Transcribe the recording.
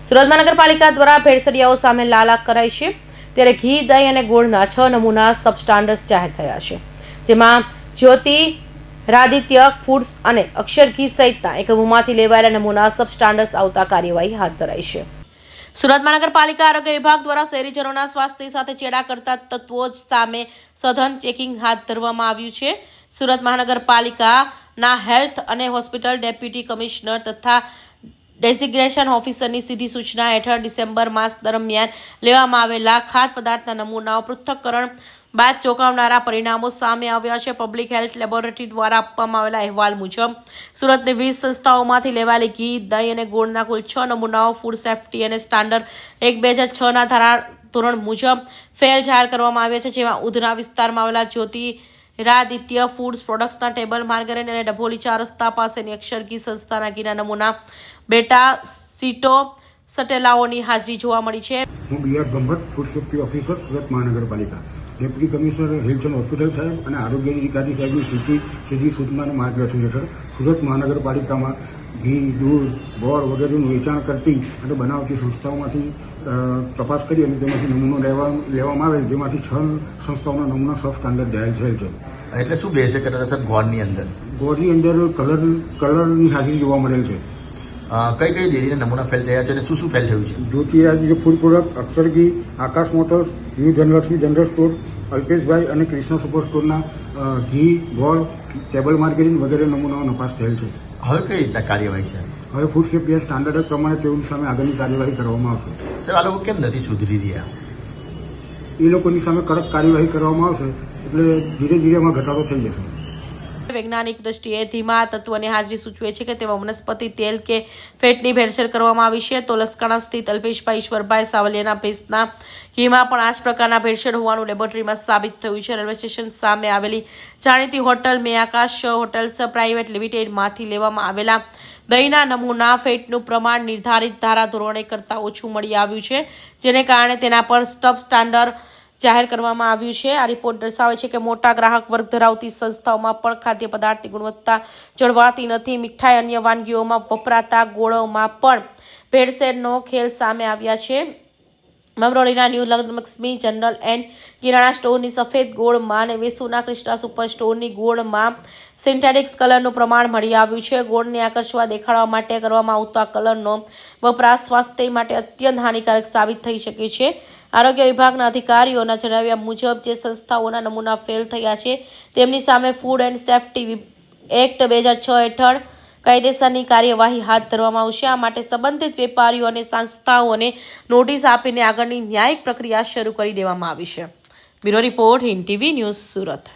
સુરત મહાનગરપાલિકા દ્વારા ભેળસેળિયાઓ સામે લાલાક કરાઈ છે, ત્યારે ઘી, દહીં અને ગોળના 6 નમૂના સબસ્ટાન્ડર્ડ્સ જાહેર થયા છે, જેમાં જ્યોતિ રાદિત્ય ફૂડ્સ અને અક્ષર ઘી સહિતના એકમોમાંથી લેવાયેલા નમૂના સબસ્ટાન્ડર્ડ્સ આવતા કાર્યવાહી હાથ ધરાઈ છે. સુરત મહાનગરપાલિકા આરોગ્ય વિભાગ દ્વારા શહેરીજનોના સ્વાસ્થ્ય સાથે ચેડા કરતા તત્વો સામે સઘન ચેકિંગ હાથ ધરવામાં આવ્યું છે. સુરત મહાનગરપાલિકાના હેલ્થ અને હોસ્પિટલ ડેપ્યુટી કમિશનર તથા ડેઝિગ્નેશન ઓફિસરની સીધી સૂચના હેઠળ ડિસેમ્બર માસ દરમિયાન લેવામાં આવેલા ખાદ્ય પદાર્થના નમૂનાઓ પૃથ્થકરણ બાદ ચોંકાવનારા પરિણામો સામે આવ્યા છે. પબ્લિક હેલ્થ લેબોરેટરી દ્વારા આપવામાં આવેલા અહેવાલ મુજબ સુરતની 20 સંસ્થાઓમાંથી લેવાયેલી ઘી, દહીં અને ગોળના કુલ 6 નમૂનાઓ ફૂડ સેફ્ટી અને સ્ટાન્ડર્ડ 1/2006ના ધારાધોરણ મુજબ ફેલ જાહેર કરવામાં આવ્યા છે, જેમાં ઉધના વિસ્તારમાં આવેલા જ્યોતિ રાદિત્ય ફૂડ્સ પ્રોડક્ટ્સના ટેબલ માર્ગારેટ અને ડભોલી 4 રસ્તા પાસેની અક્ષર ઘી સંસ્થાના ઘીના નમૂના બેટા સીટો સટેલાઓની હાજરી જોવા મળી છે. હું B R. Brahmbhatt, food safety officer, Surat મહાનગરપાલિકા. Deputy commissioner health and hospital સાહેબ અને આરોગ્ય અધિકારી સાહેબની સીધી સૂચના અને માર્ગદર્શન હેઠળ સુરત મહાનગરપાલિકામાં ઘી, દૂધ, ગોળ વગેરેનું વેચાણ કરતી અને બનાવતી સંસ્થાઓમાંથી તપાસ કરી અને તેમાંથી નમૂનો લેવામાં આવે, જેમાંથી 6 સંસ્થાઓના નમૂના સબ સ્ટાન્ડર્ડ જાહેર થયેલ છે. એટલે શું બેસે કરે સર? ગોળની અંદર કલરની હાજરી જોવા મળેલ છે. કઈ કઈ ડેરીના નમૂના ફેલ થયા છે અને શું શું ફેલ થયું છે? જ્યોતિરાજ ફૂડ પ્રોડક્ટ, અક્ષર ઘી, Akash motors, new Dhanlaxmi general store, અલ્પેશભાઈ અને કૃષ્ણ સુપર સ્ટોરના ઘી, ગોળ, ટેબલ માર્કેટિંગ વગેરે નમૂનાઓ નપાસ થયેલ છે. હવે કઈ રીતના કાર્યવાહી છે? હવે ફૂડ સેફ્ટી સ્ટાન્ડર્ડ પ્રમાણે તેઓની સામે આગળની કાર્યવાહી કરવામાં આવશે. સર, આ લોકો કેમ નથી સુધરી રહ્યા? એ લોકોની સામે કડક કાર્યવાહી કરવામાં આવશે, એટલે ધીરે ધીરે એમાં ઘટાડો થઈ જશે. વૈજ્ઞાનિક દ્રષ્ટિએ ધીમા તત્વની હાજરી સૂચવે છે કે તેમાં વનસ્પતિ તેલ કે ફેટની ભેળસેળ કરવામાં આવી છે. તો લસકાણા સ્થિત અલ્પેશભાઈ ઈશ્વરભાઈ સાવલિયાના ભેંસના ઘીમાં પણ આ જ પ્રકારના ભેળસેળ હોવાનું લેબોરેટરીમાં સાબિત થયું છે. રેલવે સ્ટેશન સામે આવેલી જાણીતી હોટલ મે આકાશ હોટલ્સ પ્રાઇવેટ લિમિટેડમાંથી લેવામાં આવેલા દહીંના નમૂના ફેટનું પ્રમાણ નિર્ધારિત ધારાધોરણે કરતાં ઓછું મળી આવ્યું છે, જેને કારણે તેના પર સબ સ્ટાન્ડર્ડ જાહેર કરવામાં આવ્યું છે. આ રિપોર્ટ દર્શાવે છે કે મોટા ગ્રાહક વર્ગ ધરાવતી સંસ્થાઓમાં પણ ખાદ્ય પદાર્થની ગુણવત્તા જળવાતી નથી. મીઠાઈ અન્ય વાનગીઓમાં વપરાતા ગોળોમાં પણ ભેળસેળનો ખેલ સામે આવ્યા છે. મમરોલીના ન્યૂ લક્ષ્મી જનરલ એન્ડ કિરાણા સ્ટોરની સફેદ ગોળમાં અને વેસુના કૃષ્ણા સુપર સ્ટોરની ગોળમાં સિન્થેટિક્સ કલરનું પ્રમાણ મળી આવ્યું છે. ગોળને આકર્ષવા દેખાડવા માટે કરવામાં આવતા કલરનો વપરાશ સ્વાસ્થ્ય માટે અત્યંત હાનિકારક સાબિત થઈ શકે છે. આરોગ્ય વિભાગના અધિકારીઓના જણાવ્યા મુજબ જે સંસ્થાઓના નમૂના ફેલ થયા છે તેમની સામે ફૂડ એન્ડ સેફ્ટી એક્ટ 2006 હેઠળ કાયદેસરની કાર્યવાહી હાથ ધરવામાં આવશે. આ માટે સંબંધિત વેપારીઓ અને સંસ્થાઓને નોટિસ આપીને આગળની ન્યાયિક પ્રક્રિયા શરૂ કરી દેવામાં આવી છે. Bureau report, Hind TV news, Surat.